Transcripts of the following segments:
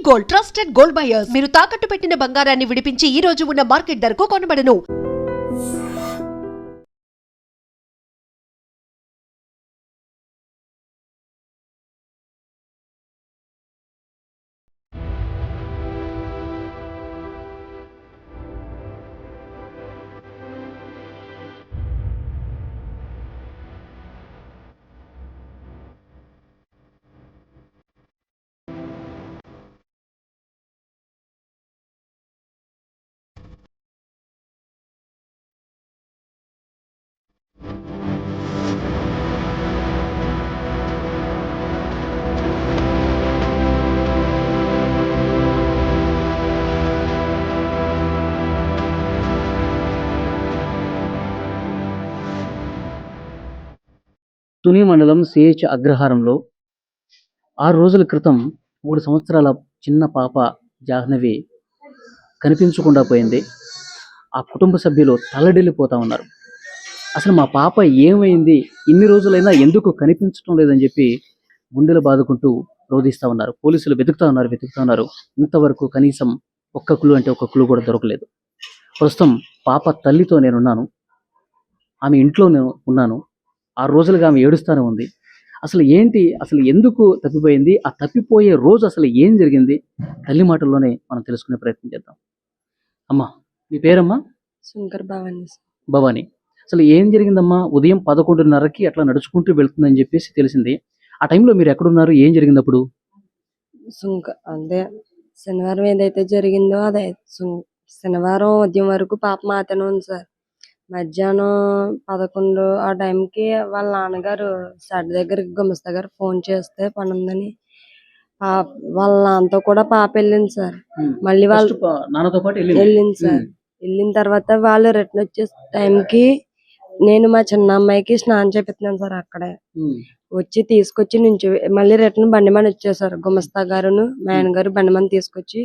Gold trusted gold buyers. మీరు తాకట్టు పెట్టిన బంగారాన్ని విడిపించి ఈ రోజు ఉన్న మార్కెట్ ధరకు కొనబడను. తుని మండలం సిహెచ్ అగ్రహారంలో 6 రోజుల క్రితం 3 సంవత్సరాల చిన్న పాప జాహ్నవి కనిపించకుండా పోయింది. ఆ కుటుంబ సభ్యులు తల్లడిల్లిపోతా ఉన్నారు. అసలు మా పాప ఏమైంది, ఇన్ని రోజులైనా ఎందుకు కనిపించడం లేదని చెప్పి గుండెలు బాదుకుంటూ రోధిస్తూ ఉన్నారు. పోలీసులు వెతుకుతా ఉన్నారు. ఇంతవరకు కనీసం ఒక్క క్లూ కూడా దొరకలేదు. ప్రస్తుతం పాప తల్లితో నేనున్నాను. ఆమె ఇంట్లో నేను ఉన్నాను. 6 రోజులుగా ఆమె ఏడుస్తూనే ఉంది. అసలు ఏంటి, అసలు ఎందుకు తప్పిపోయింది, ఆ తప్పిపోయే రోజు అసలు ఏం జరిగింది, తల్లి మాటల్లోనే మనం తెలుసుకునే ప్రయత్నం చేద్దాం. అమ్మా, మీ పేరమ్మా? శంకర్ భవాని. భవాని. అసలు ఏం జరిగిందమ్మా? ఉదయం 11:30కి అట్లా నడుచుకుంటూ వెళ్తుందని చెప్పేసి తెలిసింది. ఆ టైంలో మీరు ఎక్కడున్నారు, ఏం జరిగింది అప్పుడు? అదే శనివారం ఏదైతే జరిగిందో అదే శనివారం ఉదయం వరకు పాప మాతనే ఉంది సార్. మధ్యాహ్నం 11 ఆ టైంకి వాళ్ళ నాన్నగారు షెడ్ దగ్గరికి గుమస్తా గారు ఫోన్ చేస్తే పని ఉందని వాళ్ళ నాన్నతో కూడా పాప వెళ్ళింది సార్. మళ్ళీ వాళ్ళు నాన్నతో పాటు వెళ్ళింది సార్. వెళ్ళిన తర్వాత వాళ్ళు రిటర్న్ వచ్చే టైంకి నేను మా చిన్న అమ్మాయికి స్నానం చేపిస్తున్నాను సార్. అక్కడే వచ్చి తీసుకొచ్చి నుంచి మళ్ళీ రిటర్న్ బండి మీద వచ్చేసారు. గుమస్తా గారును మా ఆయన గారు బండి మీద తీసుకొచ్చి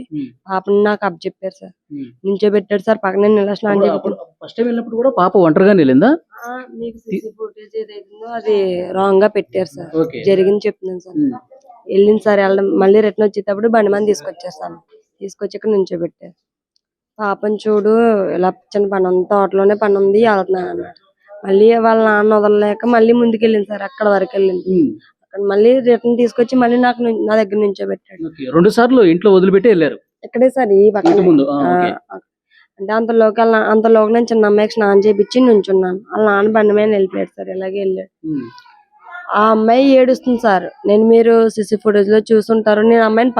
పాపని నాకు అప్పచెప్పారు సార్. నుంచో పెట్టాడు సార్ పక్కన. నేను ఇలా స్నానం వెళ్ళినప్పుడు కూడా పాప ఒంటరిగా వెళ్ళిందా? మీకు సీసీ ఫుటేజ్ ఏదైతుందో అది రాంగ్ గా పెట్టారు సార్. జరిగింది చెప్తున్నాను సార్. వెళ్ళింది సార్. వెళ్ళడం మళ్ళీ రిటర్న్ వచ్చేటప్పుడు బండి మీద తీసుకొచ్చేస్తాను. తీసుకొచ్చి ఇక్కడ నుంచో పెట్టారు. పాపని చూడు ఇలా చిన్న పని ఉంది, తోటలోనే పని ఉంది, వెళ్తున్నాను అన్నాడు. మళ్ళీ వాళ్ళ నాన్న వదలలేక మళ్ళీ ముందుకు వెళ్ళింది సార్. అక్కడ వరకు వెళ్ళింది. అక్కడ మళ్ళీ రిటర్న్ తీసుకొచ్చి మళ్ళీ నా దగ్గర నుంచో పెట్టాడు. 2 సార్లు ఇంట్లో వదిలిపెట్టి వెళ్ళారు. ఇక్కడే సార్ ఈ పక్కన. అంటే అంతలోకి నేను చిన్న అమ్మాయికి స్నానం చేయించి నుంచున్నాను. వాళ్ళ నాన్న బండి మీద వెళ్ళిపోయాడు సార్. ఇలాగే వెళ్ళాడు. ఆ అమ్మాయి ఏడుస్తుంది సార్. మీరు సిసి ఫుటేజ్ లో చూసుంటారు. నేను అమ్మాయిని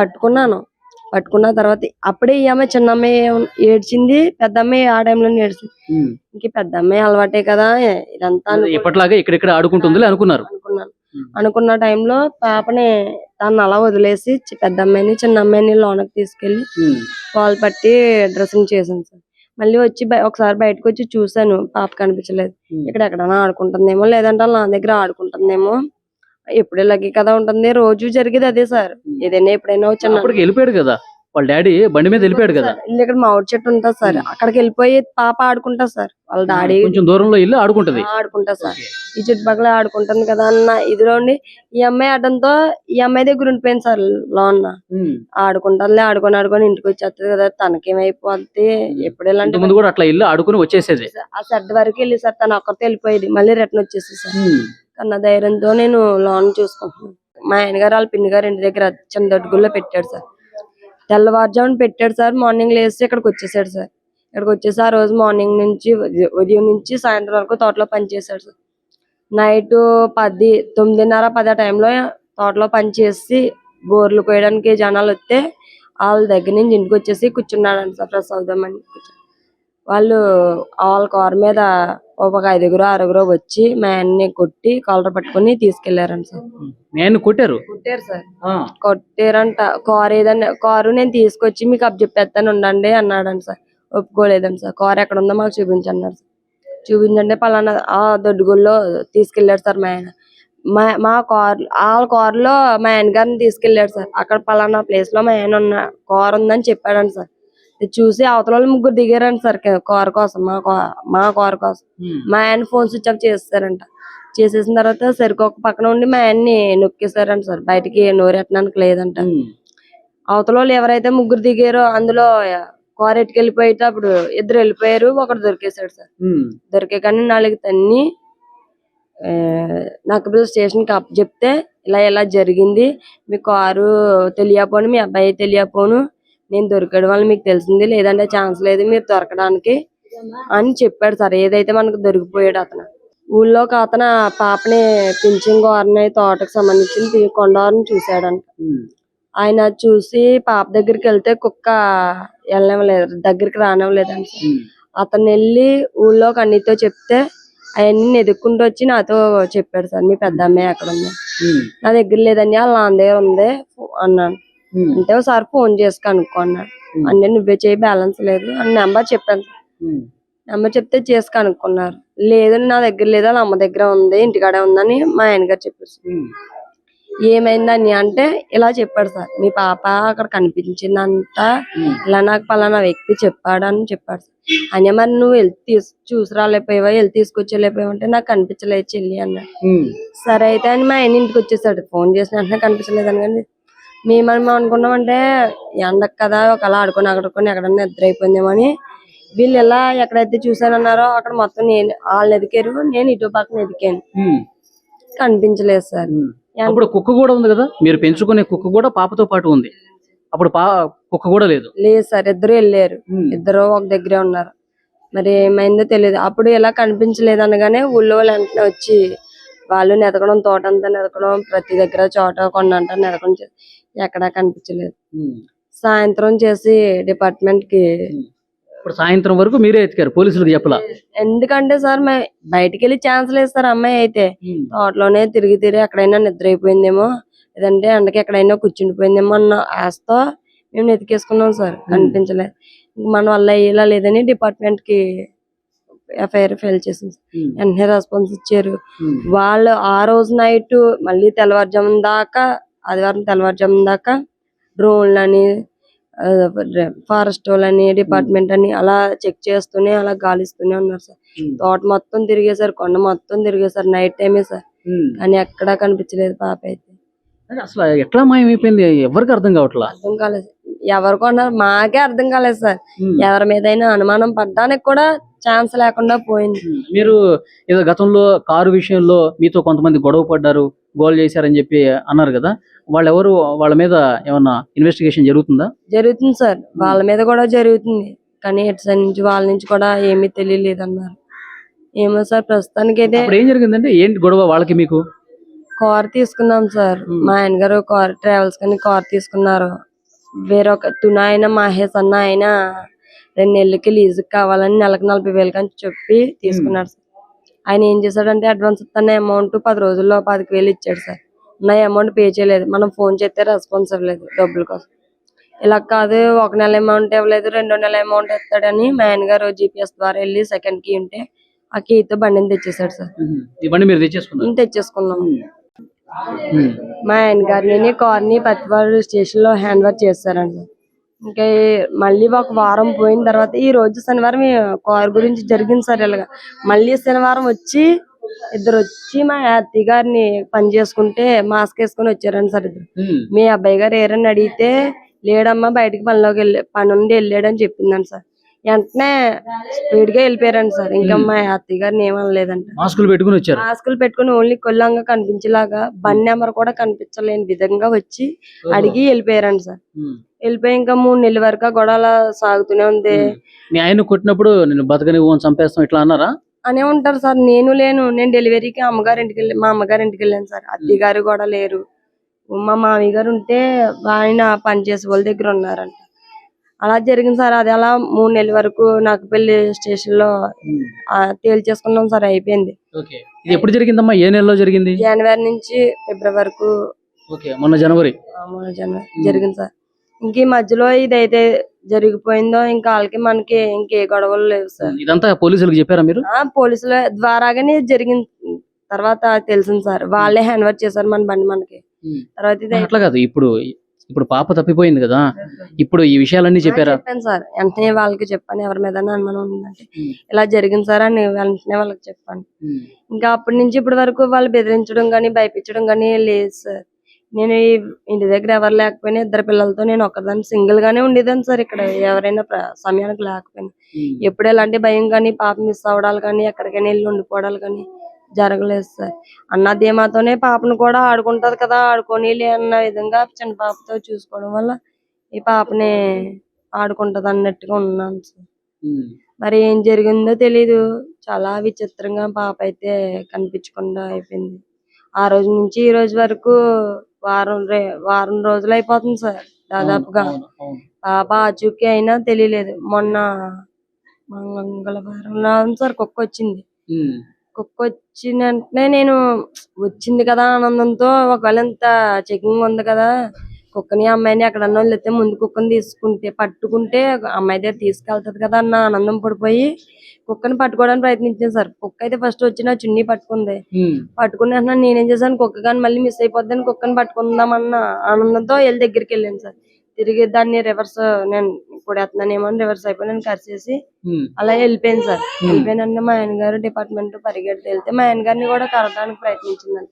పట్టుకున్న తర్వాత అప్పుడే ఈ అమ్మాయి చిన్న అమ్మాయి ఏడ్చింది, పెద్ద అమ్మాయి ఆ టైంలో ఏడ్చింది. ఇంక పెద్ద అమ్మాయి అలవాటే కదా ఇదంతా ఎప్పటిలాగే ఇక్కడ ఆడుకుంటుంది అనుకున్న టైంలో పాపని తను అలా వదిలేసి పెద్ద అమ్మాయిని చిన్న అమ్మాయిని లోనకి తీసుకెళ్లి పాలు పట్టి డ్రెస్సింగ్ చేశాను సార్. మళ్ళీ వచ్చి ఒకసారి బయటకు వచ్చి చూసాను, పాప కనిపించలేదు. ఇక్కడ ఎక్కడైనా ఆడుకుంటుందేమో, లేదంటే నా దగ్గర ఆడుకుంటుందేమో. ఎప్పుడు ఇలాగే కదా ఉంటుంది, రోజు జరిగేది అదే సార్. ఏదైనా ఎప్పుడైనా వచ్చి వెళ్ళిపోయాడు కదా వాళ్ళ డాడీ, బండి మీద వెళ్ళిపోయాడు కదా. ఇక్కడ మామిడి చెట్టు ఉంటుంది సార్, అక్కడికి వెళ్ళిపోయి పాప ఆడుకుంటా సార్. వాళ్ళ డాడీ కొంచెం దూరంలో ఇల్లు ఆడుకుంటా సార్. ఈ చుట్టుపక్కల ఆడుకుంటుంది కదా అన్న ఇదిలోండి ఈ అమ్మాయి ఆడడంతో ఈ అమ్మాయి దగ్గర ఉండిపోయింది సార్. లోన్ ఆడుకుంటానులే, ఆడుకొని ఇంటికి వచ్చేస్తుంది కదా, తనకేమైపోద్ది. ఎప్పుడు ఇలాంటి ముందు కూడా అట్లా ఇల్లు ఆడుకుని వచ్చేసేది. ఆ షెడ్ వరకు వెళ్ళి సార్ తను ఒక్కరితో వెళ్ళిపోయేది. మళ్ళీ రిటర్న్ వచ్చేసి సార్. కన్నా ధైర్యంతో నేను లోన్ చూసుకుంటున్నాను. మా ఆయన గారు వాళ్ళ పిన్ని గారు ఇంటి దగ్గర చిన్న దొడ్డుగుల్లో పెట్టాడు సార్. తెల్లవారుజామున పెట్టాడు సార్. మార్నింగ్ లేసి ఇక్కడికి వచ్చేసాడు సార్. ఇక్కడికి వచ్చేసి ఆ రోజు మార్నింగ్ నుంచి ఉదయం నుంచి సాయంత్రం వరకు తోటలో పనిచేశాడు సార్. నైట్ 9:30-10 ఆ టైంలో తోటలో పనిచేసి బోర్లు కోయడానికి జనాలు వస్తే వాళ్ళ దగ్గర నుంచి ఇంటికి వచ్చేసి కూర్చున్నాడు సార్. ఫ్రెష్ అవుదామని వాళ్ళు వాళ్ళ కారు మీద ఒక 5-6 వచ్చి మా ఆయన్ని కొట్టి కాలర్ పట్టుకుని తీసుకెళ్లారంట సార్. కొట్టారు సార్. కొట్టారంట. కారు నేను తీసుకొచ్చి మీకు అప్పచెప్పేస్తాను ఉండండి అన్నాడంట సార్. ఒప్పుకోలేదండి సార్. కారు ఎక్కడ ఉందో మాకు చూపించన్నాడు సార్. చూపించండి పలానా ఆ దొడ్డుగుల్లో తీసుకెళ్లాడు సార్ మా ఆయన. మా వాళ్ళ కారులో మా ఆయన గారిని తీసుకెళ్లాడు సార్. అక్కడ పలానా ప్లేస్ లో మా ఆయన కారు ఉందని చెప్పాడంట సార్. చూసి అవతల వాళ్ళు 3 దిగారంట సార్ కారు కోసం, మా కారు కోసం. మా ఆయన ఫోన్ స్విచ్ ఆఫ్ చేస్తారంట. చేసేసిన తర్వాత సరికి ఒక పక్కన ఉండి మా ఆయన్ని నొక్కేశారంట సార్. బయటికి నోరెట్టడానికి లేదంట. అవతల వాళ్ళు ఎవరైతే ముగ్గురు దిగారో అందులో కారు ఎట్టుకెళ్ళిపోయేటప్పుడు ఇద్దరు వెళ్ళిపోయారు, ఒకడు దొరికేశాడు సార్. దొరికే కానీ 4 తన్ని నక్కపల్లి స్టేషన్ కి అప్పచెప్తే ఇలా ఇలా జరిగింది, మీ కారు తెలియపోను, మీ అబ్బాయి తెలియపోను, నేను దొరికడం వల్ల మీకు తెలిసింది, లేదంటే ఛాన్స్ లేదు మీరు దొరకడానికి అని చెప్పాడు సార్. ఏదైతే మనకు దొరికిపోయాడు అతను. ఊళ్ళో ఒక అతను పాపని పింఛన్ గోరని తోటకు సంబంధించిన కొండవారిని చూశాడంట. ఆయన చూసి పాప దగ్గరికి వెళ్తే కుక్క వెళ్ళనివ్వలేదు, దగ్గరికి రానివ్వలేదంట. అతను వెళ్ళి ఊళ్ళోకి అన్నితో చెప్తే అవన్నీ ఎదుక్కుంటూ వచ్చి నాతో చెప్పాడు సార్, మీ పెద్ద అమ్మాయి ఎక్కడ ఉంది, నా దగ్గర లేదని వాళ్ళ నాన్న దగ్గర ఉంది అన్నాను. అంటే ఒకసారి ఫోన్ చేసి కనుక్కో అన్నాడు. అంటే నువ్వే చేయి బ్యాలెన్స్ లేదు అని నెంబర్ చెప్పాను. నెంబర్ చెప్తే చేసి కనుక్కున్నారు. లేదు నా దగ్గర లేదు, వాళ్ళ అమ్మ దగ్గర ఉంది, ఇంటికాడే ఉందని మా ఆయన గారు చెప్పారు. ఏమైందని అంటే ఇలా చెప్పాడు సార్, మీ పాప అక్కడ కనిపించిందంట, ఇలా నాకు పలానా వ్యక్తి చెప్పాడు అని చెప్పాడు సార్. అని మరి నువ్వు వెళ్ళి చూసి రాలేకపోయావా, వెళ్ళి తీసుకొచ్చేలేకపోయావు అంటే నాకు కనిపించలేదు చెల్లి అన్నాడు. సరే అయితే అని మా ఆయన ఇంటికి వచ్చేసాడు. ఫోన్ చేసిన వెంటనే కనిపించలేదని. కానీ మేమేమో అనుకున్నామంటే ఎండకు కదా ఒకలా ఆడుకొని ఎక్కడన్నా నిద్ర అయిపోయిందేమో అని. వీళ్ళు ఎలా ఎక్కడైతే చూసానన్నారో అక్కడ మొత్తం నేను వాళ్ళని ఎదికారు, నేను ఇటు పక్కన ఎదికాను, కనిపించలేదు సార్. అప్పుడు కుక్క కూడా ఉంది కదా, మీరు పెంచుకునే కుక్క కూడా పాపతో పాటు ఉంది, అప్పుడు కుక్క కూడా లేదు. లేదు సార్, ఇద్దరు వెళ్ళారు, ఇద్దరు ఒక దగ్గరే ఉన్నారు. మరి ఏమైందో తెలియదు. అప్పుడు ఎలా కనిపించలేదు అనగానే ఊళ్ళో వాళ్ళు వెంటనే వచ్చి వాళ్ళు నెతకడం, తోట అంతా నెతకడం, ప్రతి దగ్గర చోట కొండంట నెతకడం, ఎక్కడా కనిపించలేదు. సాయంత్రం చేసి డిపార్ట్మెంట్ కి. ఇప్పుడు సాయంత్రం వరకు మీరే ఎత్తికారు, పోలీసులకు చెప్పలా? ఎందుకంటే సార్ బయటికి వెళ్ళి ఛాన్స్ లేదు సార్. అమ్మాయి అయితే తోటలోనే తిరిగి ఎక్కడైనా నిద్ర అయిపోయిందేమో, లేదంటే ఎండకి ఎక్కడైనా కూర్చుండిపోయిందేమో అన్న ఆశతో మేము ఎతికేసుకున్నాం సార్. కనిపించలేదు. మన వల్ల అయ్యేలా లేదని డిపార్ట్మెంట్ కి ఎఫ్ఐఆర్ ఫైల్ చేసింది. వెంటనే రెస్పాన్స్ ఇచ్చారు వాళ్ళు. ఆ రోజు నైట్ మళ్ళీ తెల్లవారుజామున దాకా, ఆదివారం తెల్లవారుజామున దాకా డ్రోన్లని, ఫారెస్ట్ వాళ్ళని, డిపార్ట్మెంట్ అని అలా చెక్ చేస్తూనే అలా గాలిస్తూనే ఉన్నారు సార్. తోట మొత్తం తిరిగేసారు, కొండ మొత్తం తిరిగేసారు, నైట్ టైమే సార్. కానీ ఎక్కడా కనిపించలేదు పాప అయితే. అసలు ఎట్లా మాయమైపోయింది ఎవరికి అర్థం కావట్లేదు. అర్థం కాలేదు, ఎవరు కొన్నారు మాకే అర్థం కాలేదు సార్. ఎవరి మీద అనుమానం పడ్డానికి కూడా ఛాన్స్ లేకుండా పోయింది. మీరు ఏదో గతంలో కారు విషయంలో మీతో కొంతమంది గొడవ పడ్డారు, గోల్ చేశారని చెప్పి అన్నారు కదా, వాళ్ళెవరు, వాళ్ళ మీద ఏమన్నా ఇన్వెస్టిగేషన్ జరుగుతుందా? జరుగుతుంది సార్, వాళ్ళ మీద కూడా జరుగుతుంది. కానీ ఇటు సైడ్ నుంచి వాళ్ళ నుంచి కూడా ఏమీ తెలియలేదు అన్నారు. ఏమో సార్ ప్రస్తుతానికి అయితే. ఏం జరిగిందంటే ఏంటి గొడవ వాళ్ళకి మీకు? కార్ తీసుకున్నాం సార్, మా ఆయన గారు కార్ ట్రావెల్స్ కానీ కార్ తీసుకున్నారు. వేరొక తునాయన మహేష్ అన్న ఆయన 2 నెలలకి లీజు కావాలని నెలకు 40,000 అని చెప్పి తీసుకున్నాడు సార్. ఆయన ఏం చేశాడంటే అడ్వాన్స్ ఇస్తున్న అమౌంట్ 10 రోజుల్లో 25,000 ఇచ్చాడు సార్. నా అమౌంట్ పే చేయలేదు. మనం ఫోన్ చేస్తే రెస్పాన్స్ ఇవ్వలేదు డబ్బుల కోసం. ఇలా కాదు, 1 నెల అమౌంట్ ఇవ్వలేదు, 2వ నెల అమౌంట్ ఇస్తాడని మా ఆయన గారు జీపీఎస్ ద్వారా వెళ్ళి సెకండ్ కీ ఉంటే ఆ కీతో బండిని తెచ్చేసాడు సార్. ఈ బండి మీరు తెచ్చేసుకున్నాం. మా ఆయన గారిని కార్ని పత్తిపాడు స్టేషన్ లో హ్యాండ్ ఓవర్ చేస్తారండి. ఇంకా మళ్ళీ ఒక వారం పోయిన తర్వాత ఈ రోజు శనివారం కార్ గురించి జరిగింది సార్. ఇలాగా మళ్ళీ శనివారం వచ్చి ఇద్దరు వచ్చి మా అత్తయ్య గారిని పని చేసుకుంటే మాస్క్ వేసుకుని వచ్చారండి సార్. ఇద్దరు మీ అబ్బాయి గారు ఏరని అడిగితే లేడమ్మా బయటకి పని నుండి వెళ్ళాడని చెప్పిందండి సార్. వెంటనే స్పీడ్ గా వెళ్ళిపోయారండి సార్. ఇంకా మా అత్తయ్య గారిని ఏమనలేదంట. మాస్కులు పెట్టుకుని వచ్చారు. మాస్కులు పెట్టుకుని ఓన్లీ కొల్లంగా కనిపించేలాగా బండి నెంబర్ కూడా కనిపించలేని విధంగా వచ్చి అడిగి వెళ్ళిపోయారండి సార్. వెళ్ళిపోయి ఇంకా 3 నెలల వరకు గొడవల సాగుతూనే ఉంది. మీ ఆయన కొట్టినప్పుడు నేను బతకని చంపేస్తాం ఇట్లా అన్నారా? అనే ఉంటారు సార్. నేను డెలివరీకి మా అమ్మగారి ఇంటికి వెళ్ళాను సార్. అత్తయ్య గారు కూడా లేరు. మా మామయ్య గారు ఉంటే ఆయన పనిచేసే వాళ్ళ దగ్గర ఉన్నారంట. అలా జరిగింది సార్. అది అలా 3 నెలల వరకు నాగపల్లి స్టేషన్ లో తేల్చేసుకున్నాం సార్. అయిపోయింది. ఎప్పుడు జరిగిందమ్మా? ఏ నెలలో జరిగింది? జనవరి నుంచి ఫిబ్రవరి వరకు. మొన్న జనవరి జరిగింది సార్. ఇంక ఈ మధ్యలో ఇదైతే జరిగిపోయిందో ఇంకా వాళ్ళకి మనకి ఇంకే గొడవలు లేవు సార్. ఇదంతా పోలీసులకు చెప్పారా మీరు? పోలీసుల ద్వారాగానే జరిగింది. తర్వాత తెలిసింది సార్, వాళ్ళే హ్యాండ్ ఓవర్ చేశారు మన బండి మనకి. తర్వాత అట్లా కాదు, ఇప్పుడు పాప తప్పిపోయింది కదా, ఇప్పుడు ఈ విషయాలన్నీ చెప్పారా? చెప్పాను సార్. వెంటనే వాళ్ళకి చెప్పాను, ఎవరి మీద అనుమానం ఉందంటే ఇలా జరిగింది సార్ అని వెంటనే వాళ్ళకి చెప్పాను. ఇంకా అప్పటి నుంచి ఇప్పటి వరకు వాళ్ళు బెదిరించడం గానీ భయపించడం గానీ లేదు సార్. నేను ఇంటి దగ్గర ఎవరు లేకపోయినా ఇద్దరు పిల్లలతో నేను ఒక్కదాన్ని సింగిల్ గానే ఉండేదాన్ని సార్. ఇక్కడ ఎవరైనా సమయానికి లేకపోయినా ఎప్పుడు ఎలాంటి భయం కానీ పాప మిస్ అవడాలు కానీ ఎక్కడికైనా వెళ్ళి ఉండిపోవడాలు కానీ జరగలేదు సార్. అన్న ధీమాతోనే పాపను కూడా ఆడుకుంటది కదా, ఆడుకొని అన్న విధంగా చిన్న పాపతో చూసుకోవడం వల్ల ఈ పాపని ఆడుకుంటది అన్నట్టుగా ఉన్నాను సార్. మరి ఏం జరిగిందో తెలీదు. చాలా విచిత్రంగా పాప అయితే కనిపించకుండా అయిపోయింది. ఆ రోజు నుంచి ఈ రోజు వరకు వారం రోజులు అయిపోతుంది సార్ దాదాపుగా. పాప ఆచూకీ అయినా తెలియలేదు. మొన్న మంగళవారం సార్ కుక్క వచ్చింది. కుక్క వచ్చిన వెంటనే నేను వచ్చింది కదా ఆనందంతో, ఒకవేళ ఇంత చెకింగ్ ఉంది కదా కుక్కని అమ్మాయిని ఎక్కడన్నా వెళ్తే ముందు కుక్కని పట్టుకుంటే అమ్మాయి దగ్గర తీసుకెళ్తది కదా అన్న ఆనందం పడిపోయి కుక్కని పట్టుకోవడానికి ప్రయత్నించాను సార్. కుక్క అయితే ఫస్ట్ వచ్చి నా చున్నీ పట్టుకుంది. పట్టుకుని అంటున్నాను, నేనేం చేశాను కుక్క కానీ మళ్ళీ మిస్ అయిపోద్దని కుక్కని పట్టుకుందామన్న ఆనందంతో వెళ్ళి దగ్గరికి వెళ్ళాను సార్. తిరిగి దాన్ని రివర్స్ నేను ఇప్పుడు ఎత్తున్నానేమో అని రివర్స్ అయిపోయి నేను కరిచేసి అలా వెళ్ళిపోయింది సార్. వెళ్ళిపోయినంటే మా ఆయన గారు డిపార్ట్మెంట్ పరిగెడితే వెళ్తే మా ఆయన గారిని కూడా కరవడానికి ప్రయత్నించిందంట.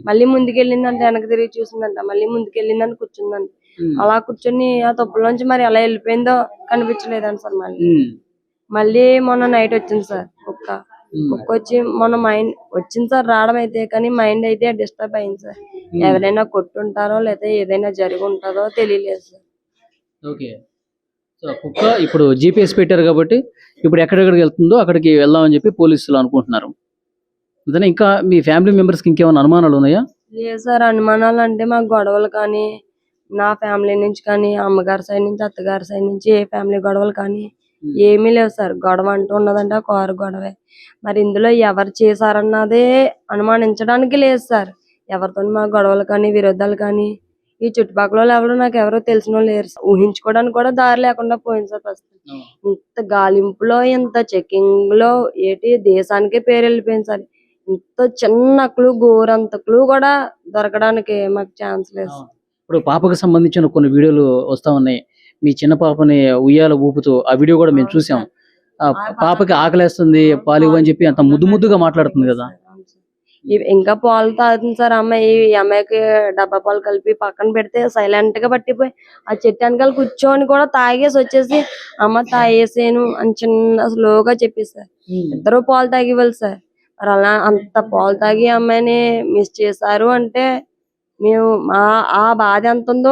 మళ్ళీ ముందుకెళ్ళిందంటే వెనక్కి తిరిగి చూసిందంట. మళ్ళీ ముందుకెళ్ళిందని కూర్చుందంట. అలా కూర్చొని ఆ తప్పులోంచి మరి ఎలా వెళ్ళిపోయిందో కనిపించలేదంట సార్. మళ్ళీ మొన్న నైట్ వచ్చింది సార్ కుక్క వచ్చి మొన్న మైండ్ వచ్చింది సార్ రావడం అయితే, కానీ మైండ్ అయితే డిస్టర్బ్ అయింది సార్. ఎవరైనా కొట్టుంటారో లేదా ఏదైనా జరిగి ఉంటుందో తెలియలేదు సార్. ఓకే, సో కుక్క ఇప్పుడు GPS పెట్టారు కాబట్టి ఇప్పుడు ఎక్కడెక్కడికి వెళ్తుందో అక్కడికి వెళ్దామని చెప్పి పోలీసులు అనుకుంటున్నారు. అదే ఇంకా మీ ఫ్యామిలీ మెంబర్స్కి ఇంకేమైనా అనుమానాలు ఉన్నాయా? లేదు సార్, అనుమానాలు అంటే మాకు గొడవలు కానీ నా ఫ్యామిలీ నుంచి కానీ అమ్మగారి సైడ్ నుంచి అత్తగారి సైడ్ నుంచి ఏ ఫ్యామిలీ గొడవలు కానీ ఏమీ లేవు సార్. గొడవ అంటూ ఉన్నదంటే ఆ కారు గొడవే. మరి ఇందులో ఎవరు చేశారన్నదే అనుమానించడానికి లేదు సార్. ఎవరితో మా గొడవలు కానీ విరోధాలు కానీ ఈ చుట్టుపక్కల ఎవరు నాకు ఎవరో తెలిసిన వాళ్ళు లేరు. ఊహించుకోవడానికి కూడా దారి లేకుండా పోయింది సార్. ప్రస్తుతం ఇంత గాలింపులో ఇంత చెకింగ్ లో దేశానికే పేరు వెళ్ళిపోయింది సార్. ఇంత చిన్న క్లూ గోరంత క్లూ కూడా దొరకడానికి మాకు ఛాన్స్ లేదు. ఇప్పుడు పాపకు సంబంధించిన కొన్ని వీడియోలు వస్తా ఉన్నాయి. మీ చిన్న పాపని ఉయ్యాల ఊపుతూ ఆ వీడియో కూడా మేము చూసాం. ఆ పాపకి ఆకలేస్తుంది పాలు ఇవ్వని చెప్పి అంత ముద్దుగా మాట్లాడుతుంది కదా. ఇంకా పాలు తాగుతుంది సార్ అమ్మాయి. ఈ అమ్మాయికి డబ్బా పాలు కలిపి పక్కన పెడితే సైలెంట్ గా పట్టిపోయి ఆ చెట్టు వెనకాల కూర్చొని కూడా తాగేసి వచ్చేసి అమ్మ తాగేసాను అని చిన్న స్లోగా చెప్పేసారు. ఇద్దరు పాలు తాగివ్వాలి సార్. మరి అలా అంత పాలు తాగి అమ్మాయిని మిస్ చేశారు అంటే మేము ఆ బాధ ఎంత ఉందో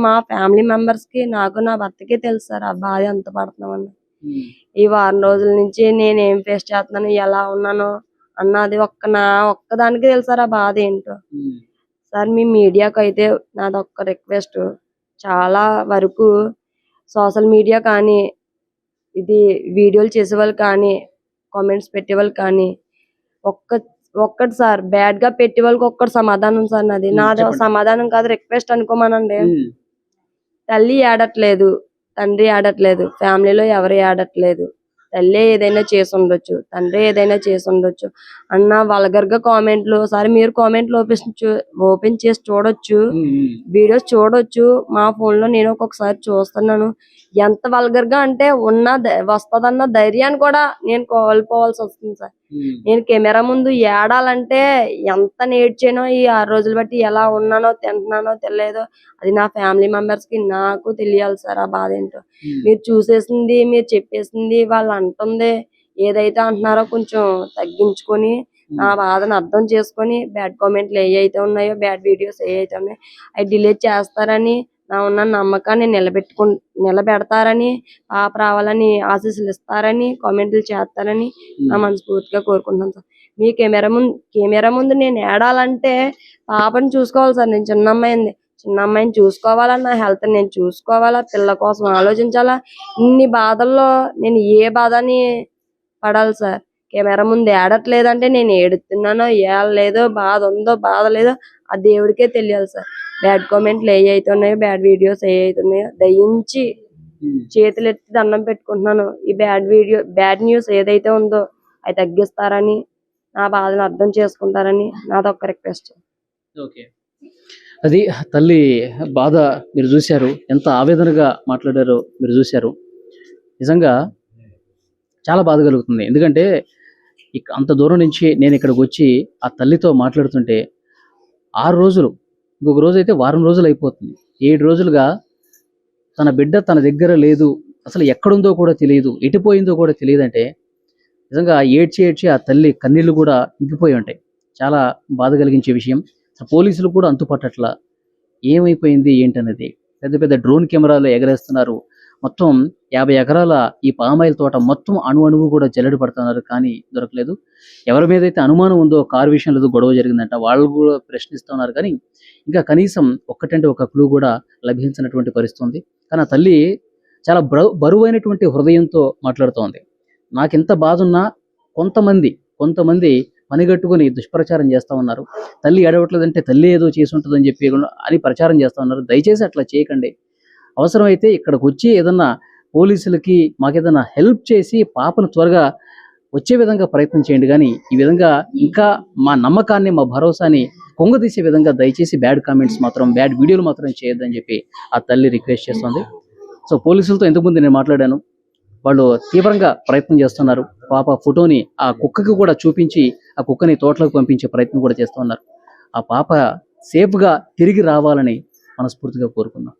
మా ఫ్యామిలీ మెంబర్స్ కి నాకు నా భర్తకి తెలుసు సార్ ఆ బాధ ఎంత పడుతున్నామని. ఈ వారం రోజుల నుంచి నేను ఏం ఫేస్ చేస్తున్నాను ఎలా ఉన్నాను అన్నది ఒక్కదానికి తెలుసు సార్ ఆ బాధ ఏంటో. సార్ మీ మీడియాకు అయితే నాదొక్క రిక్వెస్ట్, చాలా వరకు సోషల్ మీడియా కానీ ఇది వీడియోలు చేసేవాళ్ళు కానీ కామెంట్స్ పెట్టేవాళ్ళు కానీ ఒక్కటి సార్ బ్యాడ్ గా పెట్టే వాళ్ళకి ఒక్కటి సమాధానం సార్. నాది సమాధానం కాదు, రిక్వెస్ట్ అనుకోమనండి. తల్లి ఏడట్లేదు, తండ్రి ఏడట్లేదు, ఫ్యామిలీలో ఎవరు ఏడట్లేదు. తల్లి ఏదైనా చేసి ఉండొచ్చు, తండ్రి ఏదైనా చేసి ఉండొచ్చు అన్న వల్గర్ గా కామెంట్లు. ఒకసారి మీరు కామెంట్లు ఓపెన్ చేసి చూడొచ్చు, వీడియోస్ చూడొచ్చు. మా ఫోన్ లో నేను ఒక్కొక్కసారి చూస్తున్నాను. ఎంత వల్గర్ గా అంటే వస్తదన్న ధైర్యాన్ని కూడా నేను కోల్పోవాల్సి వస్తుంది సార్. నేను కెమెరా ముందు ఏడాలంటే ఎంత నేర్చానో ఈ 6 రోజులు బట్టి ఎలా ఉన్నానో తింటున్నానో తెలియదో అది నా ఫ్యామిలీ మెంబర్స్ కి నాకు తెలియాలి సార్ ఆ బాధ ఏంటో. మీరు చూసేసింది మీరు చెప్పేసింది వాళ్ళు అంటుంది ఏదైతే అంటున్నారో కొంచెం తగ్గించుకొని నా బాధను అర్థం చేసుకొని బ్యాడ్ కామెంట్లు ఏవైతే ఉన్నాయో బ్యాడ్ వీడియోస్ ఏవైతే ఉన్నాయో అవి డిలీట్ చేస్తారని నా ఉన్న నమ్మకాన్ని నిలబెడతారని పాప రావాలని ఆశీస్సులు ఇస్తారని కామెంట్లు చేస్తారని నా మనస్ఫూర్తిగా కోరుకుంటున్నాను సార్. మీ కెమెరా ముందు నేను ఏడాలంటే పాపని చూసుకోవాలి సార్. నేను చిన్న అమ్మాయిని చూసుకోవాలా, నా హెల్త్ నేను చూసుకోవాలా, పిల్ల కోసం ఆలోచించాలా. ఇన్ని బాధల్లో నేను ఏ బాధని పడాలి సార్. కెమెరా ముందు ఏడట్లేదంటే నేను ఏడుతున్నానో ఏడలేదో బాధ ఉందో బాధ లేదో ఆ దేవుడికే తెలియాలి సార్. బ్యాడ్ కామెంట్లు ఏవైతే ఉన్నాయో బ్యాడ్ వీడియోస్ ఏవైతే ఉన్నాయో దయించి చేతులు ఎత్తి దండం పెట్టుకుంటున్నాను. ఈ బ్యాడ్ న్యూస్ ఏదైతే ఉందో అది తగ్గిస్తారని నా బాధను అర్థం చేసుకుంటారని నాదొక్క రిక్వెస్ట్. ఓకే, అది తల్లి బాధ మీరు చూశారు, ఎంత ఆవేదనగా మాట్లాడారో మీరు చూశారు. నిజంగా చాలా బాధ కలుగుతుంది. ఎందుకంటే అంత దూరం నుంచి నేను ఇక్కడికి వచ్చి ఆ తల్లితో మాట్లాడుతుంటే 6 రోజులు ఇంకొక రోజు అయితే వారం రోజులు అయిపోతుంది. 7 రోజులుగా తన బిడ్డ తన దగ్గర లేదు, అసలు ఎక్కడుందో కూడా తెలియదు, ఎటుపోయిందో కూడా తెలియదంటే నిజంగా ఏడ్చి ఏడ్చి ఆ తల్లి కన్నీళ్లు కూడా ఇంకిపోయి ఉంటాయి. చాలా బాధ కలిగించే విషయం. అసలు పోలీసులు కూడా అంతుపట్టట్ల ఏమైపోయింది ఏంటనేది. పెద్ద పెద్ద డ్రోన్ కెమెరాలు ఎగరేస్తున్నారు. మొత్తం 50 ఎకరాల ఈ పామాయిల్ తోట మొత్తం అణువు కూడా జల్లెడ పడుతున్నారు, కానీ దొరకలేదు. ఎవరి మీద అయితే అనుమానం ఉందో కారు విషయంలో ఏదో గొడవ జరిగిందంట, వాళ్ళు కూడా ప్రశ్నిస్తున్నారు, కానీ ఇంకా కనీసం ఒక్కటంటే ఒక క్లూ కూడా లభించినటువంటి పరిస్థితి ఉంది. కానీ ఆ తల్లి చాలా బరువైనటువంటి హృదయంతో మాట్లాడుతోంది. నాకెంత బాధ ఉన్నా కొంతమంది పనిగట్టుకుని దుష్ప్రచారం చేస్తా ఉన్నారు. తల్లి ఏడవట్లేదంటే తల్లి ఏదో చేసి ఉంటుందని చెప్పి అని ప్రచారం చేస్తా ఉన్నారు. దయచేసి అట్లా చేయకండి. అవసరమైతే ఇక్కడికి వచ్చి ఏదన్నా పోలీసులకి మాకేదన్నా హెల్ప్ చేసి పాపను త్వరగా వచ్చే విధంగా ప్రయత్నం చేయండి, కానీ ఈ విధంగా ఇంకా మా నమ్మకాన్ని, మా భరోసాని కొంగదీసే విధంగా దయచేసి బ్యాడ్ వీడియోలు మాత్రం చేయొద్దని చెప్పి ఆ తల్లి రిక్వెస్ట్ చేస్తుంది. సో పోలీసులతో ఇంతకుముందు నేను మాట్లాడాను. వాళ్ళు తీవ్రంగా ప్రయత్నం చేస్తున్నారు. పాప ఫోటోని ఆ కుక్కకి కూడా చూపించి ఆ కుక్కని తోటలోకి పంపించే ప్రయత్నం కూడా చేస్తున్నారు. ఆ పాప సేఫ్గా తిరిగి రావాలని మనస్ఫూర్తిగా కోరుకుందాం.